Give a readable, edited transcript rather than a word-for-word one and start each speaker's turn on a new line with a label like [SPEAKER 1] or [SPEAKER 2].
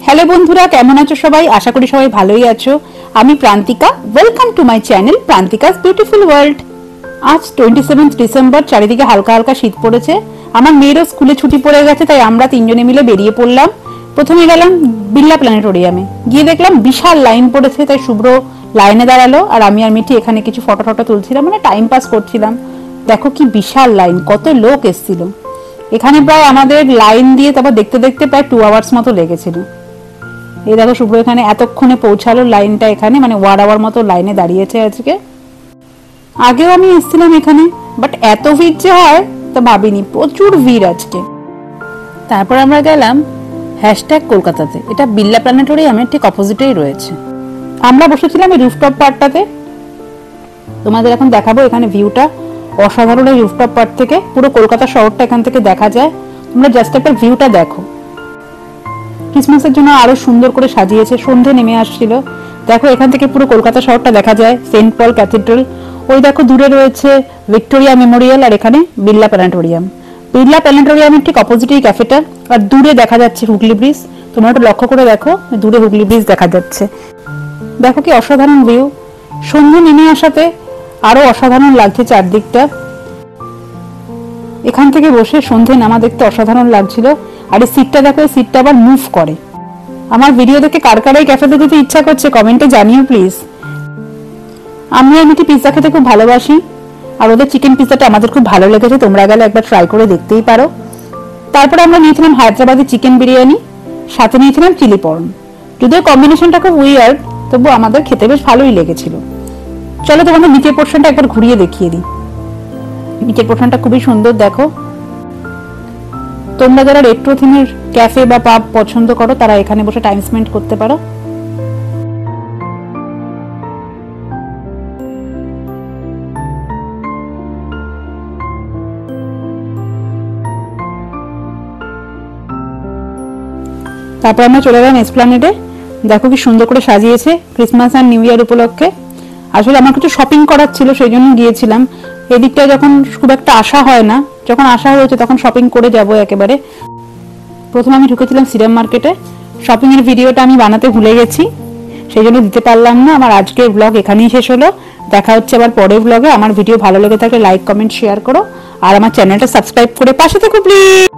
[SPEAKER 1] Hello बंधुरा केमन आछो सबाई आशा करी सबाई भालोई आछो। आमी Prantika welcome to my channel Prantika's beautiful world. आज 27 डिसेम्बर चारिदिके हालका हालका शीत पड़ेছে। আমার মেয়েরও স্কুলে ছুটি পড়ে গেছে তাই আমরা তিনজনে মিলে বেরিয়ে পড়লাম। প্রথমে গেলাম বিড়লা প্ল্যানেটোরিয়ামে, গিয়ে দেখলাম বিশাল লাইন পড়েছে তাই শুভ্র লাইনে দাঁড়ালো আর আমি আর মিঠি এখানে কিছু ফটো ফটো তুলছিলাম, মানে টাইম পাস করছিলাম। দেখো কি বিশাল লাইন, কত লোক এসেছিল এখানে। প্রায় আমাদের লাইন দিয়ে তারপর দেখতে দেখতে প্রায় 2 আওয়ার্স মতো লেগেছিল। এই দেখো শুভ্র এখানে এতক্ষণে পৌঁছালো লাইনটা এখানে, মানে 1 আওয়ার মতো লাইনে দাঁড়িয়েছে আজকে। আগেও আমি এসেছিলাম এখানে, বাট এত ভিড় যে হয় তা ভাবিনি, প্রচুর ভিড় আজকে। তারপর আমরা গেলাম কলকাতাতে, এটা বিড়লা প্ল্যানেটোরিয়ামের ঠিক অপোজিটেই রয়েছে। আমরা বসেছিলাম এই রুফটপ পার্টটাতে, তোমাদের এখন দেখাবো এখানে ভিউটা অসাধারণ। এই রুফটপ পার্ট থেকে পুরো কলকাতা শহরটা এখান থেকে দেখা যায়। তোমরা জাস্ট একটা ভিউটা দেখো। ক্রিসমাসের জন্য আরো সুন্দর করে সাজিয়েছে, সন্ধে নেমে আসছিল। দেখো এখান থেকে পুরো কলকাতা শহরটা দেখা যায়, সেন্ট পল ক্যাথিড্রাল। ওই দেখো দূরে রয়েছে ভিক্টোরিয়া মেমোরিয়াল, আর এখানে বিড়লা প্ল্যানেটোরিয়াম। বিড়লা প্ল্যানেটোরিয়ামের ঠিক অপোজিটেই ক্যাফেটা, আর দূরে দেখা যাচ্ছে হুগলি ব্রিজ। তোমরা একটু লক্ষ্য করে দেখো, দূরে হুগলি ব্রিজ দেখা যাচ্ছে। দেখো কি অসাধারণ ভিউ। সন্ধে নেমে আসাতে আরো অসাধারণ লাগছে চারদিকটা। এখান থেকে বসে সন্ধে নামা দেখতে অসাধারণ লাগছিল। আর এই সিটটা দেখো, এই সিটটা আবার মুভ করে। আমার ভিডিও দেখে কার কার এই ক্যাফেতে যেতে ইচ্ছা করছে কমেন্টে জানিও প্লিজ। আমি আর মিঠি পিৎজা খেতে খুব ভালোবাসি, আর ওদের চিকেন পিৎজাটা আমাদের খুব ভালো লেগেছে। তোমরা গেলে একবার ট্রাই করে দেখতেই পারো। তারপরে আমরা নিয়েছিলাম হায়দ্রাবাদি চিকেন বিরিয়ানি, সাথে নিয়েছিলাম চিলি পর্ন। যদিও কম্বিনেশনটা খুব উইয়ার্ড, তবু আমাদের খেতে বেশ ভালোই লেগেছিল। চলো তোমাদের নিচের পোর্শনটা একবার ঘুরিয়ে দেখিয়ে দিই। নিচের পোর্শনটা খুবই সুন্দর। দেখো তোমরা যারা রেট্রো থিমের ক্যাফে বা পাব পছন্দ করো তারা এখানে বসে টাইম স্পেন্ড করতে পারো। তারপর আমরা চলে গেলাম এসপ্ল্যানেডে। দেখো কি সুন্দর করে সাজিয়েছে ক্রিসমাস আর নিউ ইয়ার উপলক্ষে। আসলে আমার কিছু শপিং করার ছিল, সেই জন্য গিয়েছিলাম। এদিকটা যখন খুব একটা আসা হয় না, যখন আসা হয়েছে তখন শপিং করে যাব একেবারে। প্রথমে আমি ঢুকেছিলাম সিরাম মার্কেটে। শপিং এর ভিডিওটা আমি বানাতে ভুলে গেছি, সেই জন্য দিতে পারলাম না। আমার আজকের ব্লগ এখানেই শেষ হলো। দেখা হচ্ছে আবার পরের ব্লগে। আমার ভিডিও ভালো লেগে থাকলে লাইক কমেন্ট শেয়ার করো, আর আমার চ্যানেলটা সাবস্ক্রাইব করে পাশে থেকো প্লিজ।